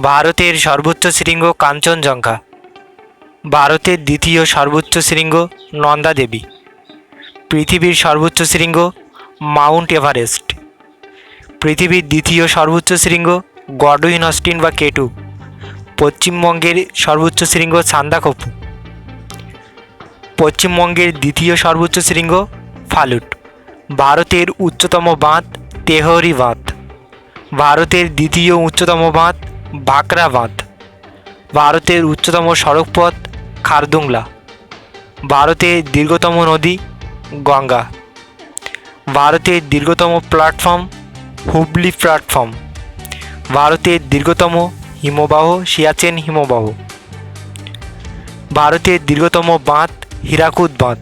ভারতের সর্বোচ্চ শৃঙ্গ কাঞ্চনজঙ্ঘা। ভারতের দ্বিতীয় সর্বোচ্চ শৃঙ্গ নন্দা দেবী। পৃথিবীর সর্বোচ্চ শৃঙ্গ মাউন্ট এভারেস্ট। পৃথিবীর দ্বিতীয় সর্বোচ্চ শৃঙ্গ গডউইন অস্টিন বা কেটু। পশ্চিমবঙ্গের সর্বোচ্চ শৃঙ্গ সান্দাকফু। পশ্চিমবঙ্গের দ্বিতীয় সর্বোচ্চ শৃঙ্গ ফালুট। ভারতের উচ্চতম বাঁধ তেহরি বাঁধ। ভারতের দ্বিতীয় উচ্চতম বাঁধ ভাকরা বাঁধ। ভারতের উচ্চতম সড়কপথ খারদুংলা। ভারতের দীর্ঘতম নদী গঙ্গা। ভারতের দীর্ঘতম প্ল্যাটফর্ম হুবলি প্ল্যাটফর্ম। ভারতের দীর্ঘতম হিমবাহ সিয়াচেন হিমবাহ। ভারতের দীর্ঘতম বাঁধ হীরাকুদ বাঁধ।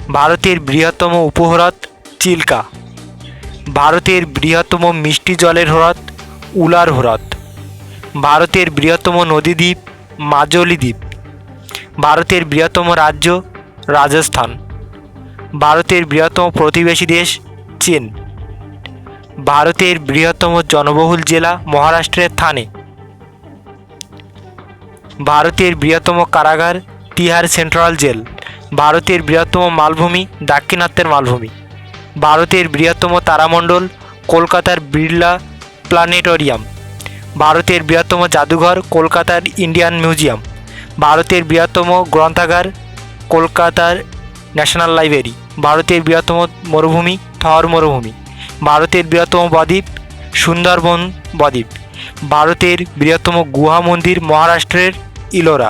ভারতের বৃহত্তম উপহ্রদ চিল্কা। ভারতের বৃহত্তম মিষ্টি জলের হ্রদ উলার হ্রদ। ভারতের বৃহত্তম নদীদ্বীপ মাজলি দ্বীপ। ভারতের বৃহত্তম রাজ্য রাজস্থান। ভারতের বৃহত্তম প্রতিবেশী দেশ চীন। ভারতের বৃহত্তম জনবহুল জেলা মহারাষ্ট্রের থানে। ভারতের বৃহত্তম কারাগার তিহার সেন্ট্রাল জেল। ভারতের বৃহত্তম মালভূমি দাক্ষিণাত্যের মালভূমি। ভারতের বৃহত্তম তারামণ্ডল কলকাতার বিড়লা প্ল্যানেটোরিয়াম। ভারতের বৃহত্তম জাদুঘর কলকাতার ইন্ডিয়ান মিউজিয়াম। ভারতের বৃহত্তম গ্রন্থাগার কলকাতার ন্যাশনাল লাইব্রেরি। ভারতের বৃহত্তম মরুভূমি থর মরুভূমি। ভারতের বৃহত্তম বদ্বীপ সুন্দরবন বদ্বীপ। ভারতের বৃহত্তম গুহা মন্দির মহারাষ্ট্রের ইলোরা।